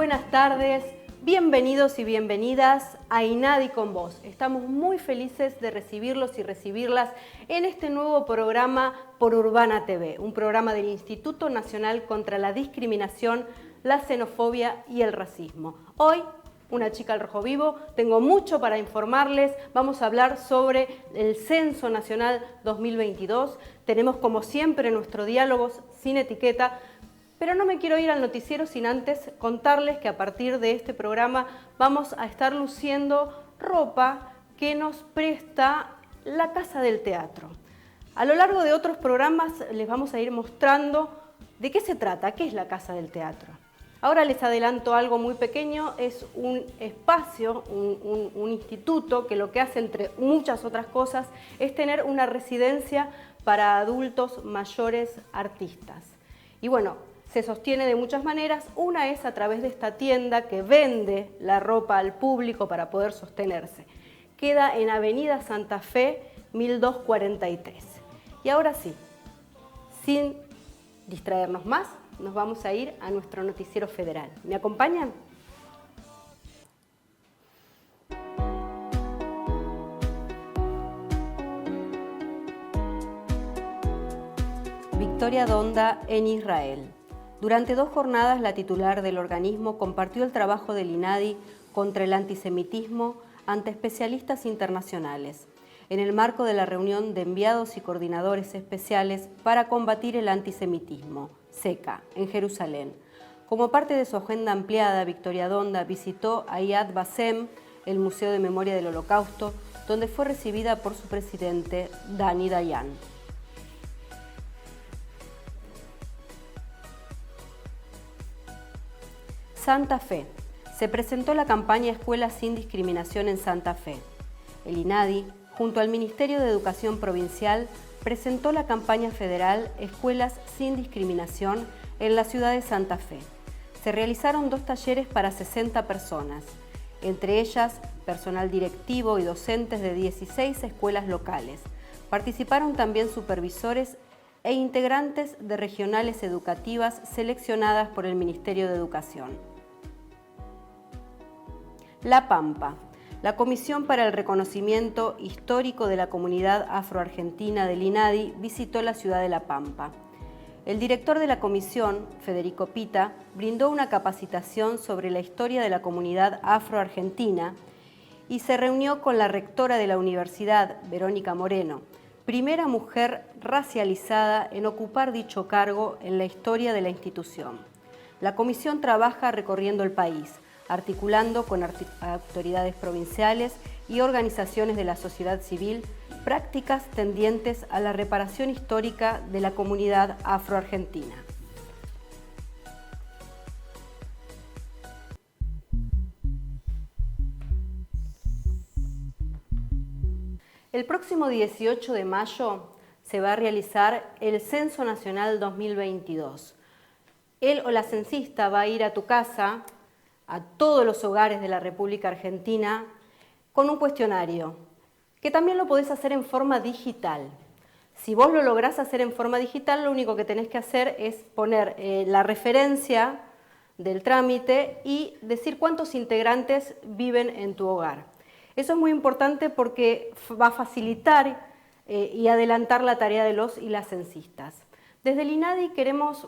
buenas tardes, bienvenidos y bienvenidas a INADI con Vos. Estamos muy felices de recibirlos y recibirlas en este nuevo programa por Urbana TV, un programa del Instituto Nacional contra la Discriminación, la Xenofobia y el Racismo. Hoy, una chica al rojo vivo, tengo mucho para informarles. Vamos a hablar sobre el Censo Nacional 2022. Tenemos, como siempre, nuestros diálogos sin etiqueta, pero no me quiero ir al noticiero sin antes contarles que a partir de este programa vamos a estar luciendo ropa que nos presta la Casa del Teatro. A lo largo de otros programas les vamos a ir mostrando de qué se trata, qué es la Casa del Teatro. Ahora les adelanto algo muy pequeño, es un espacio, un instituto que lo que hace, entre muchas otras cosas, es tener una residencia para adultos mayores artistas. Y bueno, se sostiene de muchas maneras. Una es a través de esta tienda que vende la ropa al público para poder sostenerse. Queda en Avenida Santa Fe, 1243. Y ahora sí, sin distraernos más, nos vamos a ir a nuestro noticiero federal. ¿Me acompañan? Victoria Donda en Israel. Durante 2 jornadas, la titular del organismo compartió el trabajo del INADI contra el antisemitismo ante especialistas internacionales, en el marco de la reunión de enviados y coordinadores especiales para combatir el antisemitismo, SECA, en Jerusalén. Como parte de su agenda ampliada, Victoria Donda visitó a Yad Vashem, el Museo de Memoria del Holocausto, donde fue recibida por su presidente, Dani Dayan. Santa Fe. Se presentó la campaña Escuelas sin Discriminación en Santa Fe. El INADI, junto al Ministerio de Educación Provincial, presentó la campaña federal Escuelas sin Discriminación en la ciudad de Santa Fe. Se realizaron 2 talleres para 60 personas, entre ellas personal directivo y docentes de 16 escuelas locales. Participaron también supervisores e integrantes de regionales educativas seleccionadas por el Ministerio de Educación. La Pampa. La Comisión para el Reconocimiento Histórico de la Comunidad Afroargentina del INADI visitó la ciudad de La Pampa. El director de la comisión, Federico Pita, brindó una capacitación sobre la historia de la comunidad afroargentina y se reunió con la rectora de la universidad, Verónica Moreno, primera mujer racializada en ocupar dicho cargo en la historia de la institución. La comisión trabaja recorriendo el país, articulando con autoridades provinciales y organizaciones de la sociedad civil prácticas tendientes a la reparación histórica de la comunidad afroargentina. El próximo 18 de mayo se va a realizar el Censo Nacional 2022. Él o la censista va a ir a tu casa, a todos los hogares de la República Argentina, con un cuestionario, que también lo podés hacer en forma digital. Si vos lo lográs hacer en forma digital, lo único que tenés que hacer es poner la referencia del trámite y decir cuántos integrantes viven en tu hogar. Eso es muy importante porque va a facilitar y adelantar la tarea de los y las censistas. Desde el INADI queremos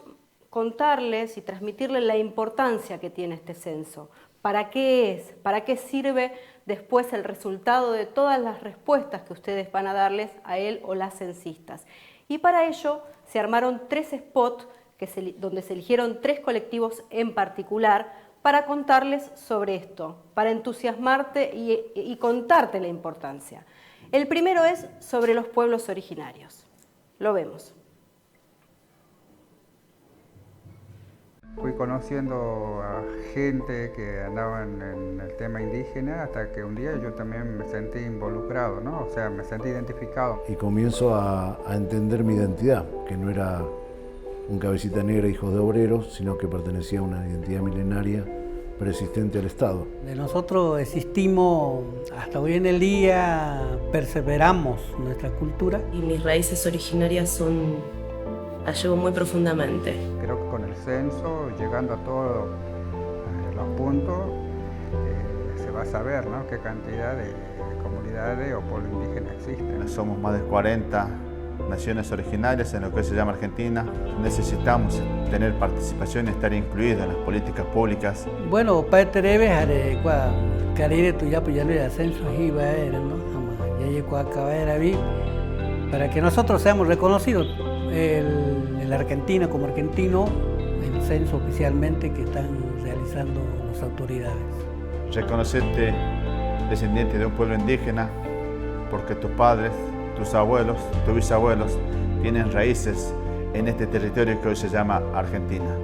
contarles y transmitirles la importancia que tiene este censo. ¿Para qué es? ¿Para qué sirve después el resultado de todas las respuestas que ustedes van a darles a él o las censistas? Y para ello se armaron 3 spots donde se eligieron 3 colectivos en particular para contarles sobre esto, para entusiasmarte y contarte la importancia. El primero es sobre los pueblos originarios. Lo vemos. Fui conociendo a gente que andaban en el tema indígena hasta que un día yo también me sentí involucrado, ¿no? O sea, me sentí identificado. Y comienzo a entender mi identidad, que no era un cabecita negra hijo de obreros, sino que pertenecía a una identidad milenaria persistente al Estado. De nosotros existimos hasta hoy en el día, perseveramos nuestra cultura. Y mis raíces originarias las llevo muy profundamente. Creo que con el censo, llegando a toda los puntos, se va a saber, ¿no?, qué cantidad de comunidades o pueblos indígenas existen. Somos más de 40 naciones originarias en lo que se llama Argentina. Necesitamos tener participación y estar incluidos en las políticas públicas. Bueno, Paeterebe haré carire tuya pues ya lo ascenso iba no ya llegó a acabar para que nosotros seamos reconocidos en la Argentina como argentino, el censo oficialmente que están realizando las autoridades. Reconocerte descendiente de un pueblo indígena porque tus padres, tus abuelos, tus bisabuelos tienen raíces en este territorio que hoy se llama Argentina.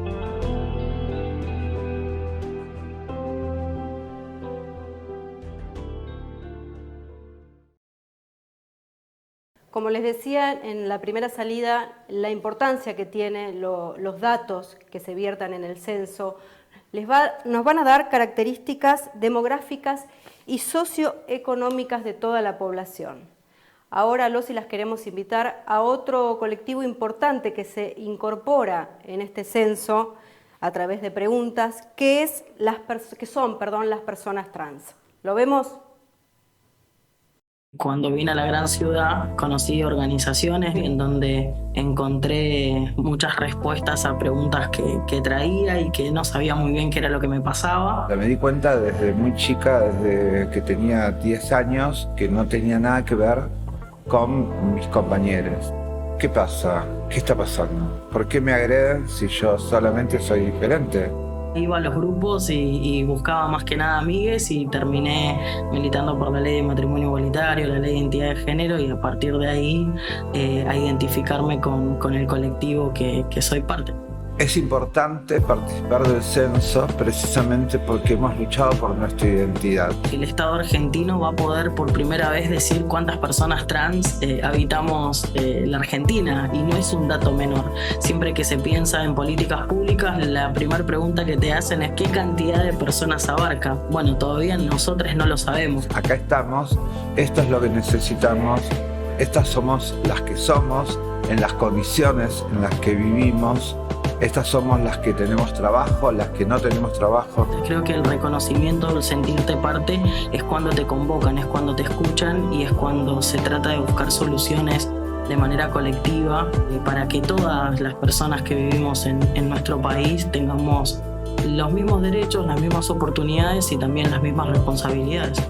Como les decía en la primera salida, la importancia que tienen los datos que se viertan en el censo nos van a dar características demográficas y socioeconómicas de toda la población. Ahora los y las queremos invitar a otro colectivo importante que se incorpora en este censo a través de preguntas, que son las personas trans. ¿Lo vemos? Cuando vine a la gran ciudad conocí organizaciones en donde encontré muchas respuestas a preguntas que traía y que no sabía muy bien qué era lo que me pasaba. Me di cuenta desde muy chica, desde que tenía 10 años, que no tenía nada que ver con mis compañeros. ¿Qué pasa? ¿Qué está pasando? ¿Por qué me agreden si yo solamente soy diferente? Iba a los grupos y buscaba más que nada amigues y terminé militando por la ley de matrimonio igualitario, la ley de identidad de género y a partir de ahí a identificarme con el colectivo que soy parte. Es importante participar del censo precisamente porque hemos luchado por nuestra identidad. El Estado argentino va a poder por primera vez decir cuántas personas trans habitamos la Argentina y no es un dato menor. Siempre que se piensa en políticas públicas, la primera pregunta que te hacen es ¿qué cantidad de personas abarca? Bueno, todavía nosotros no lo sabemos. Acá estamos, esto es lo que necesitamos, estas somos las que somos, en las condiciones en las que vivimos. Estas somos las que tenemos trabajo, las que no tenemos trabajo. Creo que el reconocimiento, el sentirte parte, es cuando te convocan, es cuando te escuchan y es cuando se trata de buscar soluciones de manera colectiva para que todas las personas que vivimos en nuestro país tengamos los mismos derechos, las mismas oportunidades y también las mismas responsabilidades.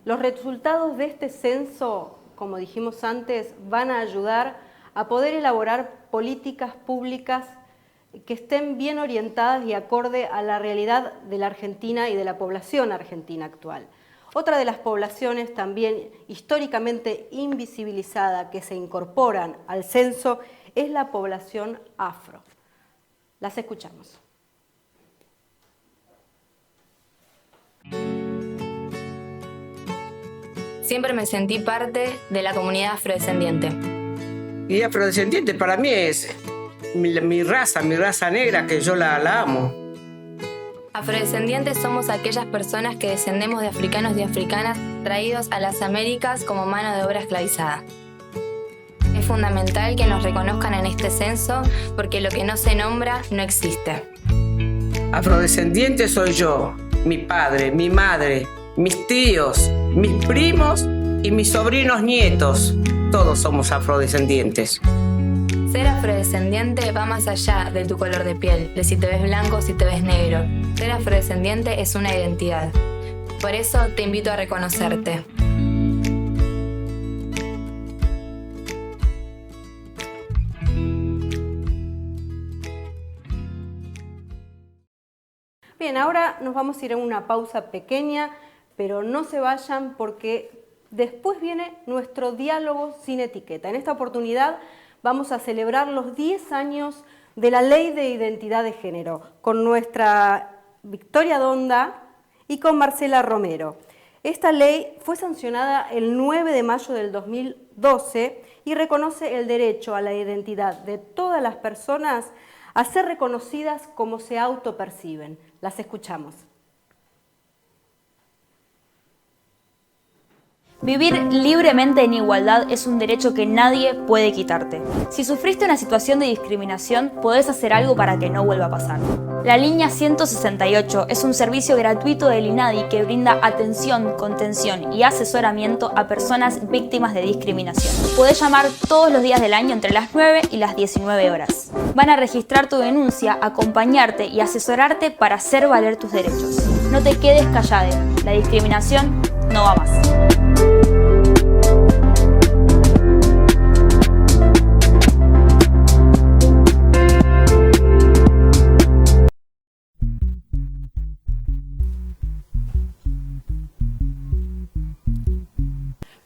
Los resultados de este censo, como dijimos antes, van a ayudar a poder elaborar políticas públicas que estén bien orientadas y acorde a la realidad de la Argentina y de la población argentina actual. Otra de las poblaciones también históricamente invisibilizada que se incorporan al censo es la población afro. Las escuchamos. Siempre me sentí parte de la comunidad afrodescendiente. Y afrodescendiente para mí es mi raza negra, que yo la amo. Afrodescendientes somos aquellas personas que descendemos de africanos y africanas traídos a las Américas como mano de obra esclavizada. Es fundamental que nos reconozcan en este censo porque lo que no se nombra no existe. Afrodescendiente soy yo, mi padre, mi madre, mis tíos, mis primos y mis sobrinos nietos. Todos somos afrodescendientes. Ser afrodescendiente va más allá de tu color de piel, de si te ves blanco o si te ves negro. Ser afrodescendiente es una identidad. Por eso te invito a reconocerte. Bien, ahora nos vamos a ir a una pausa pequeña, pero no se vayan porque después viene nuestro diálogo sin etiqueta. En esta oportunidad vamos a celebrar los 10 años de la Ley de Identidad de Género con nuestra Victoria Donda y con Marcela Romero. Esta ley fue sancionada el 9 de mayo del 2012 y reconoce el derecho a la identidad de todas las personas a ser reconocidas como se autoperciben. Las escuchamos. Vivir libremente en igualdad es un derecho que nadie puede quitarte. Si sufriste una situación de discriminación, podés hacer algo para que no vuelva a pasar. La línea 168 es un servicio gratuito del INADI que brinda atención, contención y asesoramiento a personas víctimas de discriminación. Podés llamar todos los días del año entre las 9 y las 19 horas. Van a registrar tu denuncia, acompañarte y asesorarte para hacer valer tus derechos. No te quedes callada, la discriminación no va más.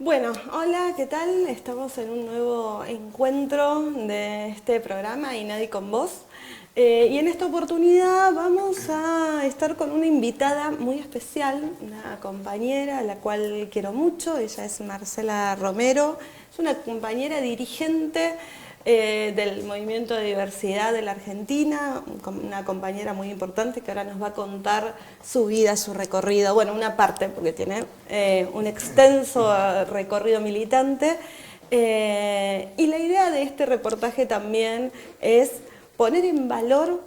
Bueno, hola, ¿qué tal? Estamos en un nuevo encuentro de este programa INADI con Vos. Y en esta oportunidad vamos a estar con una invitada muy especial, una compañera a la cual quiero mucho. Ella es Marcela Romero, es una compañera dirigente del Movimiento de Diversidad de la Argentina, una compañera muy importante que ahora nos va a contar su vida, su recorrido, bueno, una parte porque tiene un extenso recorrido militante. Y la idea de este reportaje también es poner en valor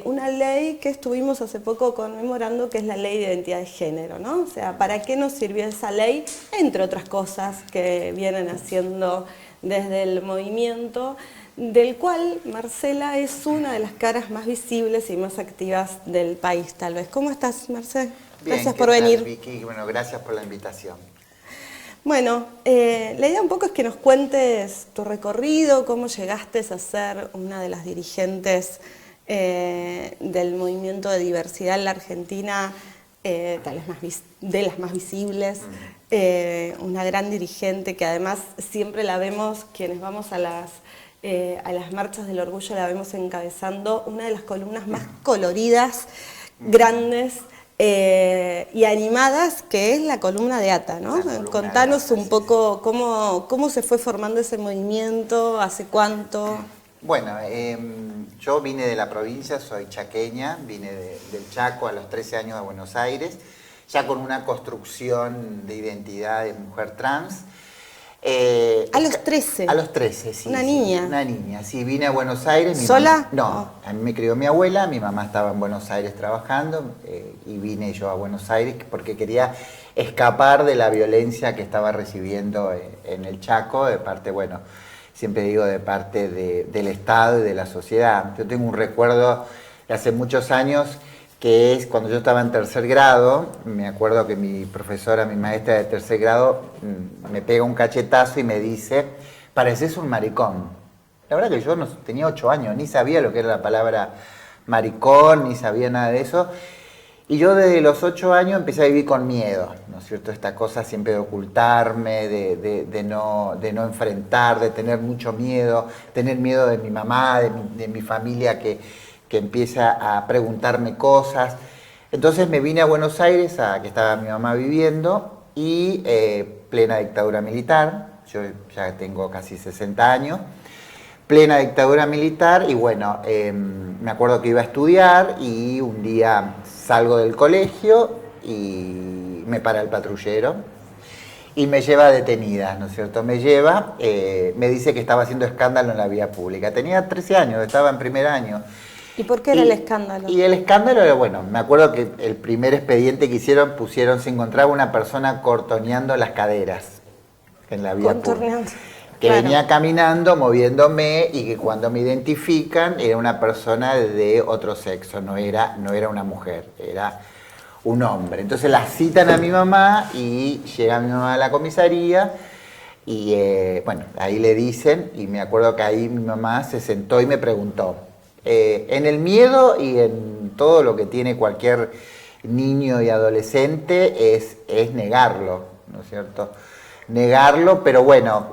una ley que estuvimos hace poco conmemorando, que es la Ley de Identidad de Género, ¿no? O sea, ¿para qué nos sirvió esa ley? Entre otras cosas que vienen haciendo desde el movimiento, del cual Marcela es una de las caras más visibles y más activas del país, tal vez. ¿Cómo estás, Marcela? Bien, gracias por venir. Vicky, bueno, gracias por la invitación. Bueno, la idea un poco es que nos cuentes tu recorrido, cómo llegaste a ser una de las dirigentes del movimiento de diversidad en la Argentina, tal vez de las más visibles, una gran dirigente que además siempre la vemos, quienes vamos a las marchas del orgullo, la vemos encabezando una de las columnas más coloridas, grandes, y animadas, que es la columna de ATA, ¿no? Contanos un poco cómo se fue formando ese movimiento, hace cuánto. Bueno, yo vine de la provincia, soy chaqueña, vine del Chaco a los 13 años a Buenos Aires, ya con una construcción de identidad de mujer trans. ¿A los 13? A los 13, sí. ¿Una sí, niña? Una niña, sí. Vine a Buenos Aires. ¿Sola? No, a mí me crió mi abuela, mi mamá estaba en Buenos Aires trabajando y vine yo a Buenos Aires porque quería escapar de la violencia que estaba recibiendo en el Chaco, de parte, bueno, siempre digo de parte del Estado y de la sociedad. Yo tengo un recuerdo de hace muchos años que es cuando yo estaba en tercer grado, me acuerdo que mi profesora, mi maestra de tercer grado, me pega un cachetazo y me dice, pareces un maricón. La verdad que yo no, tenía 8 años, ni sabía lo que era la palabra maricón, ni sabía nada de eso. Y yo desde los 8 años empecé a vivir con miedo, ¿no es cierto? Esta cosa siempre de ocultarme, de no enfrentar, de tener mucho miedo, tener miedo de mi mamá, de mi familia que empieza a preguntarme cosas. Entonces me vine a Buenos Aires, que estaba mi mamá viviendo, y plena dictadura militar, yo ya tengo casi 60 años, plena dictadura militar, y bueno, me acuerdo que iba a estudiar, y un día salgo del colegio, y me para el patrullero, y me lleva detenida, ¿no es cierto? Me lleva, me dice que estaba haciendo escándalo en la vía pública. Tenía 13 años, estaba en primer año. ¿Y por qué era el escándalo? Y el escándalo era, bueno, me acuerdo que el primer expediente que hicieron, se encontraba una persona cortoneando las caderas en la vía pública. Que claro, venía caminando, moviéndome, y que cuando me identifican era una persona de otro sexo, no era una mujer, era un hombre. Entonces la citan a mi mamá y llega mi mamá a la comisaría y bueno, ahí le dicen, y me acuerdo que ahí mi mamá se sentó y me preguntó, en el miedo y en todo lo que tiene cualquier niño y adolescente es negarlo, ¿no es cierto? Negarlo, pero bueno,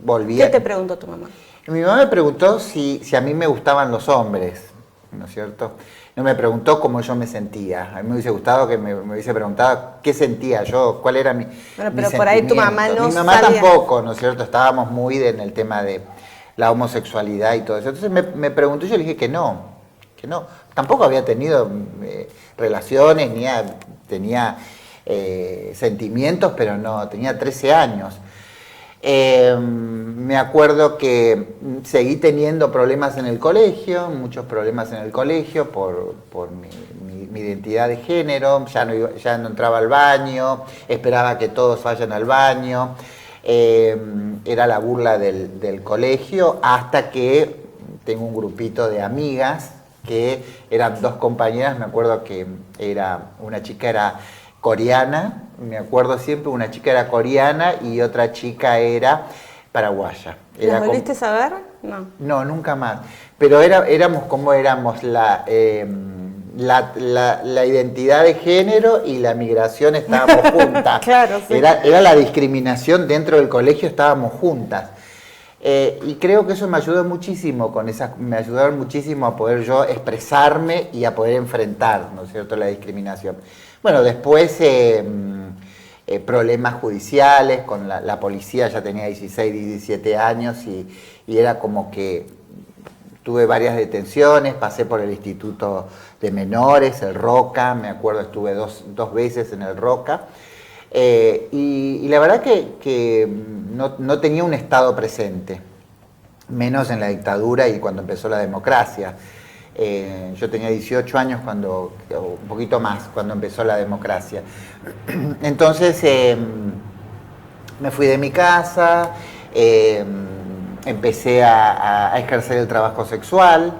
volví. ¿Qué te preguntó tu mamá? Mi mamá me preguntó si a mí me gustaban los hombres, ¿no es cierto? No me preguntó cómo yo me sentía. A mí me hubiese gustado que me hubiese preguntado qué sentía yo, cuál era mi Bueno, pero por ahí tu mamá no Mi mamá sabía. tampoco, ¿no es cierto? Estábamos muy en el tema de la homosexualidad y todo eso. Entonces me preguntó y yo le dije que no. Tampoco había tenido relaciones, ni tenía sentimientos, pero no, tenía 13 años. Me acuerdo que seguí teniendo problemas en el colegio, muchos problemas en el colegio por mi identidad de género, ya no entraba al baño, esperaba que todos vayan al baño, era la burla del colegio, hasta que tengo un grupito de amigas que eran 2 compañeras, me acuerdo que una chica era coreana, me acuerdo siempre, una chica era coreana y otra chica era paraguaya. ¿Las volviste a saber? No. No, nunca más. Pero éramos como éramos la identidad de género y la migración estábamos juntas. Claro, sí. Era la discriminación dentro del colegio, estábamos juntas. Y creo que eso me ayudó muchísimo me ayudaron muchísimo a poder yo expresarme y a poder enfrentar, ¿no es cierto?, la discriminación. Bueno, después problemas judiciales con la policía, ya tenía 16, 17 años y era como que tuve varias detenciones, pasé por el Instituto de Menores, el ROCA, me acuerdo estuve dos veces en el ROCA. Y la verdad que no tenía un Estado presente, menos en la dictadura y cuando empezó la democracia. Yo tenía 18 años un poquito más, cuando empezó la democracia. Entonces me fui de mi casa, empecé a ejercer el trabajo sexual,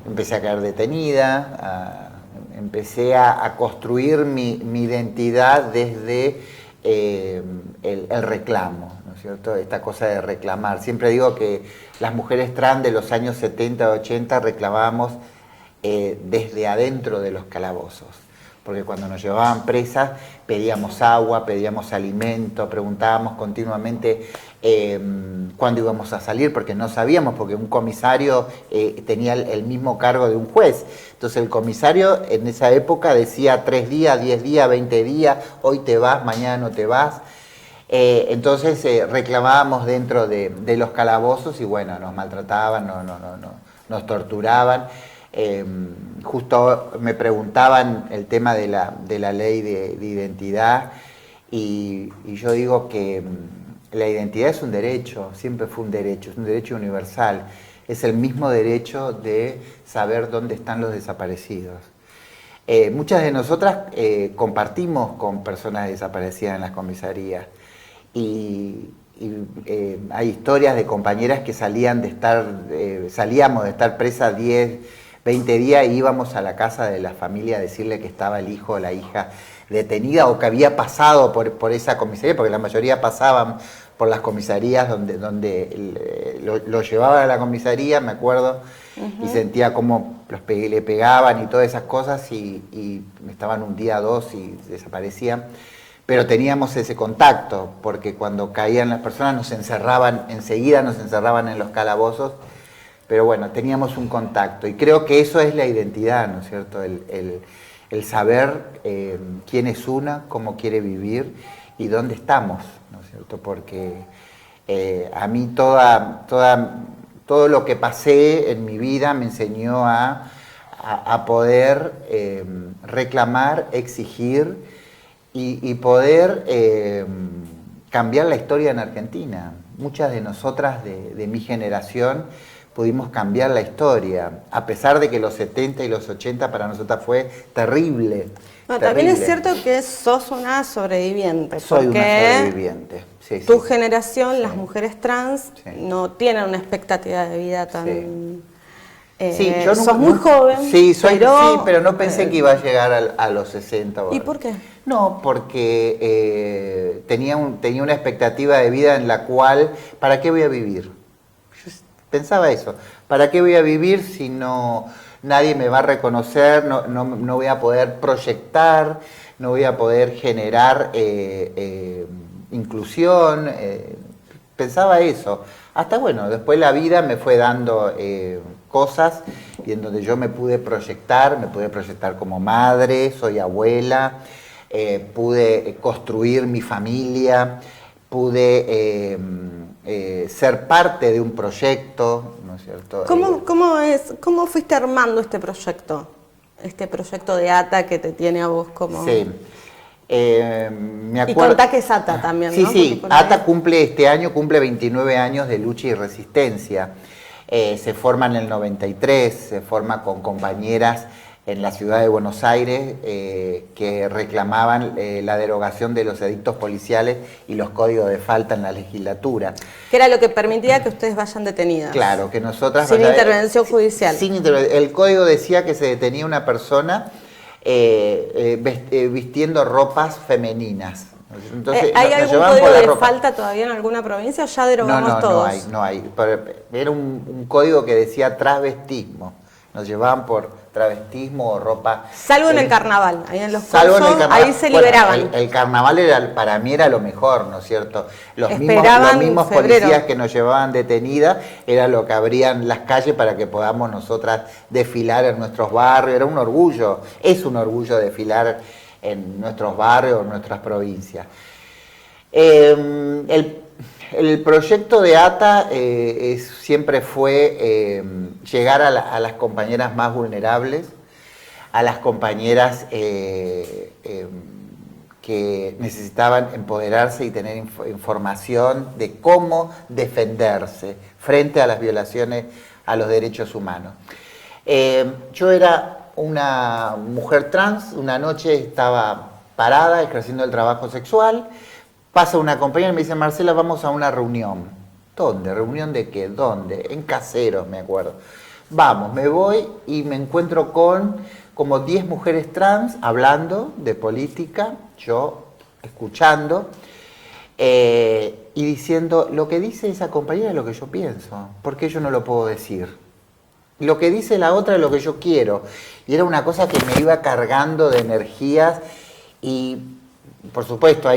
empecé a quedar detenida, empecé a construir mi identidad desde el reclamo, ¿no es cierto? Esta cosa de reclamar. Siempre digo que las mujeres trans de los años 70, 80 reclamábamos desde adentro de los calabozos. Porque cuando nos llevaban presas pedíamos agua, pedíamos alimento, preguntábamos continuamente cuándo íbamos a salir, porque no sabíamos, porque un comisario tenía el mismo cargo de un juez. Entonces el comisario en esa época decía 3 días, 10 días, 20 días, hoy te vas, mañana no te vas. Entonces reclamábamos dentro de los calabozos y bueno, nos maltrataban, nos torturaban. Justo me preguntaban el tema de la ley de identidad y yo digo que la identidad es un derecho, siempre fue un derecho, es un derecho universal, es el mismo derecho de saber dónde están los desaparecidos. Muchas de nosotras compartimos con personas desaparecidas en las comisarías y hay historias de compañeras que salíamos de estar presas 10, 20 días y íbamos a la casa de la familia a decirle que estaba el hijo o la hija detenida o que había pasado por esa comisaría, porque la mayoría pasaban por las comisarías donde lo llevaban a la comisaría, me acuerdo, y sentía cómo le pegaban y todas esas cosas y estaban un día, 2 y desaparecían. Pero teníamos ese contacto, porque cuando caían las personas enseguida nos encerraban en los calabozos. Pero bueno, teníamos un contacto y creo que eso es la identidad, ¿no es cierto? El saber quién es una, cómo quiere vivir y dónde estamos, ¿no es cierto? Porque a mí todo lo que pasé en mi vida me enseñó a poder reclamar, exigir y poder cambiar la historia en Argentina. Muchas de nosotras de mi generación pudimos cambiar la historia, a pesar de que los 70 y los 80 para nosotras fue terrible. No, también es cierto que sos una sobreviviente. Soy una sobreviviente. Sí, tu generación, las mujeres trans, no tienen una expectativa de vida tan... yo sos muy joven. Sí, pero no pensé que iba a llegar a los 60. ¿Y por qué? No, porque tenía una expectativa de vida en la cual, ¿para qué voy a vivir? Yo pensaba eso, ¿para qué voy a vivir si nadie me va a reconocer, no voy a poder proyectar, no voy a poder generar inclusión? Pensaba eso. Hasta bueno, después la vida me fue dando cosas y en donde yo me pude proyectar como madre, soy abuela, pude construir mi familia, pude ser parte de un proyecto, ¿no es cierto? ¿Cómo fuiste armando este proyecto de ATA que te tiene a vos como...? Sí, Me acuerdo... Y contá que es ATA también, sí, ¿no? Sí, ATA cumple 29 años de lucha y resistencia. Se forma en el 93, se forma con compañeras en la ciudad de Buenos Aires que reclamaban la derogación de los edictos policiales y los códigos de falta en la legislatura. Que era lo que permitía que ustedes vayan detenidas. Claro, que nosotras... Sin intervención judicial. El código decía que se detenía una persona vistiendo ropas femeninas. Entonces, ¿Hay algún código de falta todavía en alguna provincia o ya derogamos todos? No hay. Era un código que decía travestismo. Nos llevaban por travestismo o ropa... Salvo en el carnaval, ahí en los cursos, ahí se liberaban. El carnaval para mí era lo mejor, ¿no es cierto? Los mismos policías que nos llevaban detenidas era lo que abrían las calles para que podamos nosotras desfilar en nuestros barrios. Era un orgullo, es un orgullo desfilar en nuestros barrios, en nuestras provincias. El proyecto de ATA siempre fue llegar a las compañeras más vulnerables, a las compañeras que necesitaban empoderarse y tener información de cómo defenderse frente a las violaciones a los derechos humanos. Yo era una mujer trans, una noche estaba parada ejerciendo el trabajo sexual. Pasa una compañera y me dice, Marcela, vamos a una reunión. ¿Dónde? ¿Reunión de qué? ¿Dónde? En Caseros, me acuerdo. Vamos, me voy y me encuentro con como 10 mujeres trans hablando de política, yo escuchando y diciendo, lo que dice esa compañera es lo que yo pienso, ¿por qué yo no lo puedo decir? Lo que dice la otra es lo que yo quiero. Y era una cosa que me iba cargando de energías y... Por supuesto,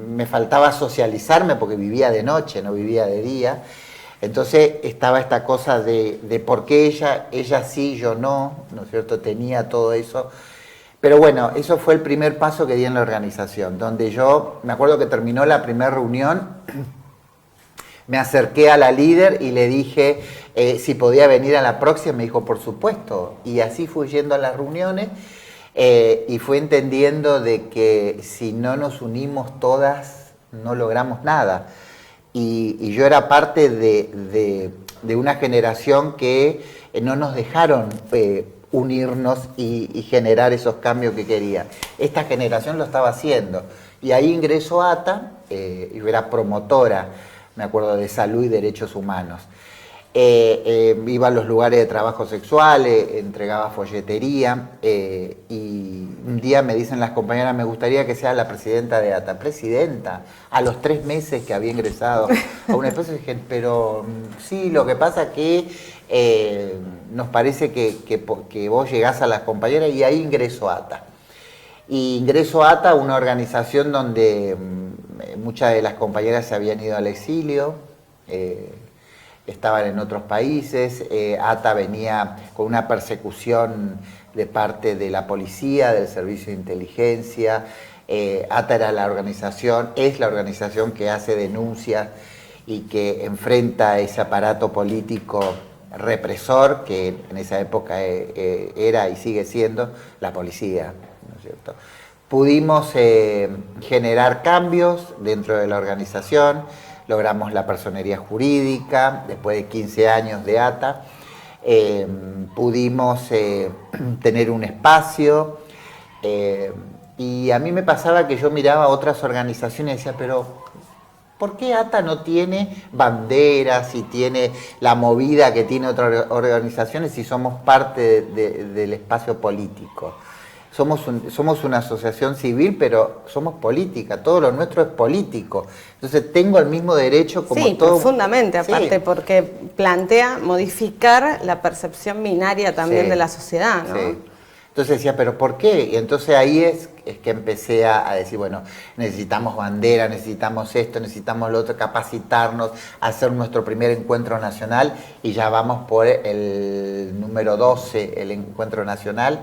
me faltaba socializarme porque vivía de noche, no vivía de día. Entonces estaba esta cosa de por qué ella sí, yo no, ¿no es cierto? Tenía todo eso. Pero bueno, eso fue el primer paso que di en la organización, donde yo, me acuerdo que terminó la primera reunión, me acerqué a la líder y le dije si podía venir a la próxima, me dijo, por supuesto. Y así fui yendo a las reuniones. Y fue entendiendo de que si no nos unimos todas, no logramos nada. Y yo era parte de una generación que no nos dejaron unirnos y generar esos cambios que quería. Esta generación lo estaba haciendo. Y ahí ingresó ATA, yo era promotora, me acuerdo, de salud y derechos humanos. Iba a los lugares de trabajo sexual, entregaba folletería y un día me dicen las compañeras, me gustaría que sea la presidenta de ATA. Presidenta, a los 3 meses que había ingresado a una empresa, dije, pero sí, lo que pasa que nos parece que vos llegás a las compañeras, y ahí ingreso a ATA. Y ingreso a ATA, una organización donde muchas de las compañeras se habían ido al exilio, estaban en otros países. ATA venía con una persecución de parte de la policía, del servicio de inteligencia. ATA era es la organización que hace denuncias y que enfrenta ese aparato político represor que en esa época era y sigue siendo la policía, ¿no es cierto? Pudimos generar cambios dentro de la organización. Logramos la personería jurídica, después de 15 años de ATA, pudimos tener un espacio, y a mí me pasaba que yo miraba a otras organizaciones y decía, pero ¿por qué ATA no tiene banderas y tiene la movida que tiene otras organizaciones si somos parte del espacio político? Somos una asociación civil, pero somos política, todo lo nuestro es político. Entonces tengo el mismo derecho como todo... Sí, profundamente, aparte, porque plantea modificar la percepción binaria también de la sociedad, ¿no? Sí. Entonces decía, ¿pero por qué? Y entonces ahí es que empecé a decir, bueno, necesitamos bandera, necesitamos esto, necesitamos lo otro, capacitarnos, hacer nuestro primer encuentro nacional, y ya vamos por el número 12, el encuentro nacional,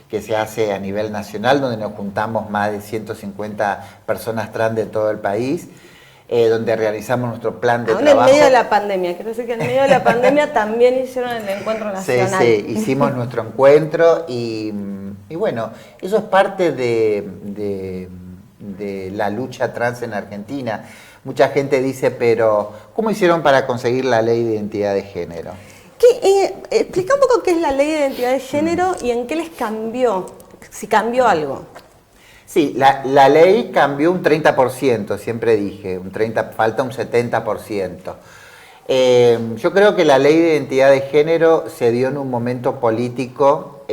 que se hace a nivel nacional, donde nos juntamos más de 150 personas trans de todo el país, donde realizamos nuestro plan de trabajo. En medio de la pandemia, quiero decir que en medio de la pandemia también hicieron el encuentro nacional. Sí, hicimos nuestro encuentro y Y bueno, eso es parte de la lucha trans en Argentina. Mucha gente dice, pero ¿cómo hicieron para conseguir la ley de identidad de género? Explica un poco qué es la ley de identidad de género y en qué les cambió, si cambió algo. Sí, la ley cambió un 30%, siempre dije, falta un 70%. Yo creo que la ley de identidad de género se dio en un momento político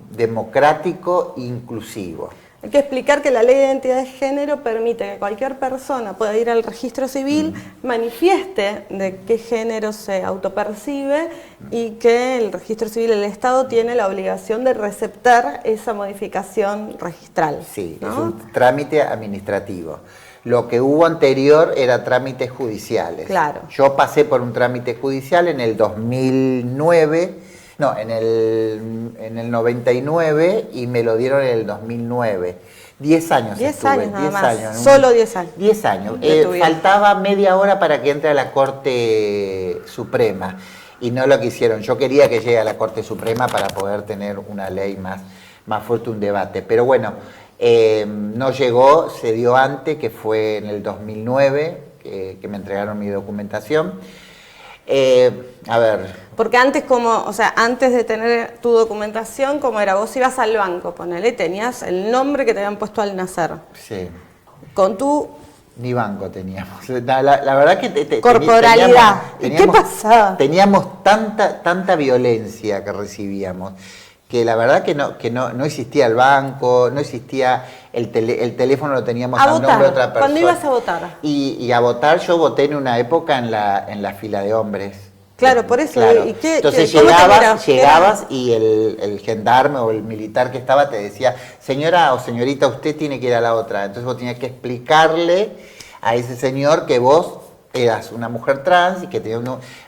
democrático e inclusivo. Hay que explicar que la ley de identidad de género permite que cualquier persona pueda ir al registro civil, manifieste de qué género se autopercibe y que el registro civil del Estado tiene la obligación de receptar esa modificación registral. Sí, ¿no? Es un trámite administrativo. Lo que hubo anterior era trámites judiciales. Claro. Yo pasé por un trámite judicial en el 2009. No, en el 99 y me lo dieron en el 2009. 10 años 10 estuve. años nada 10 más. años. Solo 10 años. 10 años. Detuvieron. Faltaba media hora para que entre a la Corte Suprema y no lo quisieron. Yo quería que llegue a la Corte Suprema para poder tener una ley más fuerte, un debate. Pero bueno, no llegó, se dio antes, que fue en el 2009, que me entregaron mi documentación. A ver. Porque antes antes de tener tu documentación, ¿cómo era? Vos ibas al banco, ponele, tenías el nombre que te habían puesto al nacer. Sí. Con tu... Ni banco teníamos. La verdad que... corporalidad. ¿Y qué pasaba? Teníamos tanta violencia que recibíamos, que la verdad que no existía el banco, no existía el teléfono, lo teníamos a nombre de otra persona. ¿Cuándo ibas a votar? Y a votar, yo voté en una época en la fila de hombres. Claro, por eso. Claro. ¿Y qué, entonces llegabas y el gendarme o el militar que estaba te decía, señora o señorita, usted tiene que ir a la otra. Entonces vos tenías que explicarle a ese señor que vos eras una mujer trans y que tenía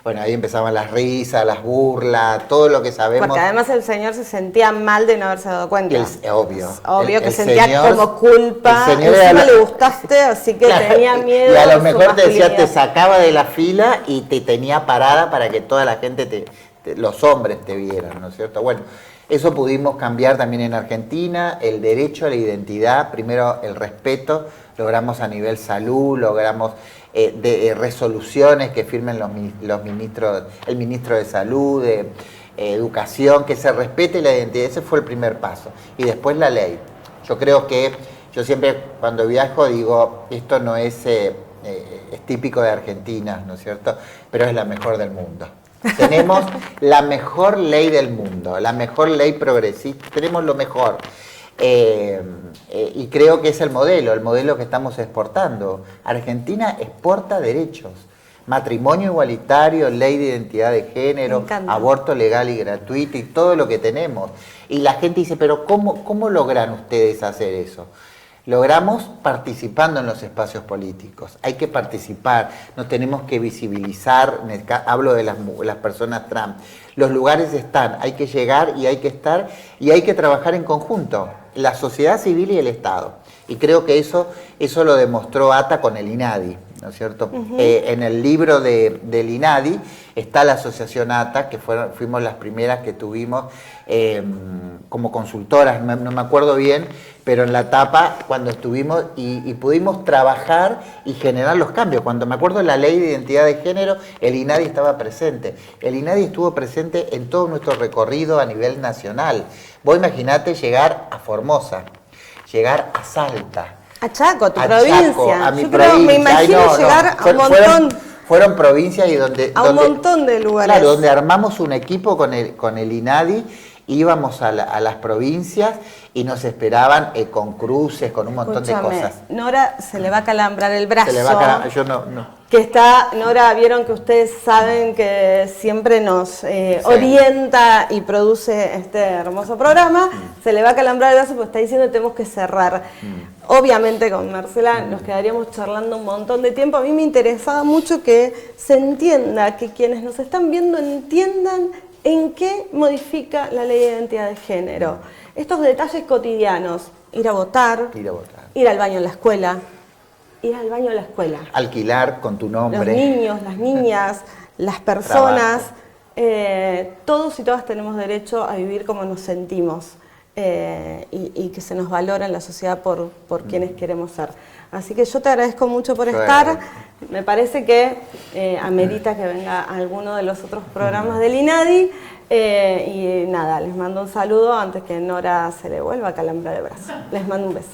bueno, ahí empezaban las risas, las burlas, todo lo que sabemos. Porque además el señor se sentía mal de no haberse dado cuenta. Obvio. Obvio que sentía como culpa. Encima le gustaste, así que claro, tenía miedo. Y a lo mejor te decía, te sacaba de la fila y te tenía parada para que toda la gente, los hombres te vieran, ¿no es cierto? Bueno, eso pudimos cambiar también en Argentina, el derecho a la identidad, primero el respeto, logramos a nivel salud, logramos de resoluciones que firmen los ministros, el ministro de Salud, de Educación, que se respete la identidad. Ese fue el primer paso. Y después la ley. Yo creo que, yo siempre cuando viajo digo, esto no es típico de Argentina, ¿no es cierto? Pero es la mejor del mundo. Tenemos la mejor ley del mundo, la mejor ley progresista, tenemos lo mejor. Y creo que es el modelo que estamos exportando. Argentina exporta derechos, matrimonio igualitario, ley de identidad de género, aborto legal y gratuito y todo lo que tenemos. Y la gente dice, pero ¿cómo logran ustedes hacer eso? Logramos participando en los espacios políticos. Hay que participar, nos tenemos que visibilizar, hablo de las personas trans. Los lugares están, hay que llegar y hay que estar y hay que trabajar en conjunto, la sociedad civil y el Estado. Y creo que eso lo demostró ATA con el INADI, ¿no es cierto? En el libro del INADI está la asociación ATA, que fuimos las primeras que tuvimos como consultoras, no me acuerdo bien, pero en la etapa cuando estuvimos y pudimos trabajar y generar los cambios. Cuando me acuerdo de la ley de identidad de género, el INADI estaba presente. El INADI estuvo presente en todo nuestro recorrido a nivel nacional. Vos imaginate llegar a Formosa, llegar a Salta, a Chaco, a tu provincia. Chaco, a mi provincia. Me imagino llegar a un montón. Fueron provincias y un montón de lugares. Claro, donde armamos un equipo con el INADI, íbamos a las provincias y nos esperaban con cruces, con un montón de cosas. Nora se le va a calambrar el brazo. Se le va a calambrar, yo no. Que está, Nora, vieron que ustedes saben que siempre nos orienta y produce este hermoso programa. Se le va a calambrar el brazo porque está diciendo que tenemos que cerrar. Obviamente con Marcela nos quedaríamos charlando un montón de tiempo. A mí me interesaba mucho que se entienda, que quienes nos están viendo entiendan en qué modifica la ley de identidad de género. Estos detalles cotidianos, ir a votar, ir al baño en la escuela, alquilar con tu nombre. Los niños, las niñas, las personas, todos y todas tenemos derecho a vivir como nos sentimos y que se nos valora en la sociedad por quienes queremos ser. Así que yo te agradezco mucho por estar. Me parece que amerita que venga a alguno de los otros programas del INADI. Y nada, les mando un saludo antes que Nora se le vuelva a calambrar el brazo. Les mando un beso.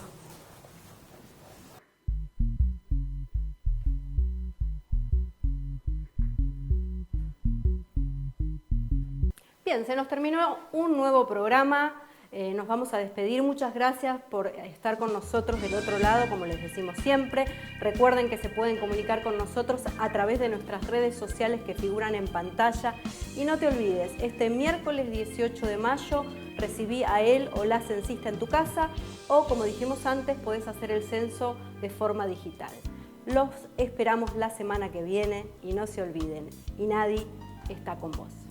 Bien, se nos terminó un nuevo programa. Nos vamos a despedir. Muchas gracias por estar con nosotros del otro lado, como les decimos siempre. Recuerden que se pueden comunicar con nosotros a través de nuestras redes sociales que figuran en pantalla. Y no te olvides, este miércoles 18 de mayo recibí a él o la censista en tu casa, o como dijimos antes, podés hacer el censo de forma digital. Los esperamos la semana que viene y no se olviden, INADI está con vos.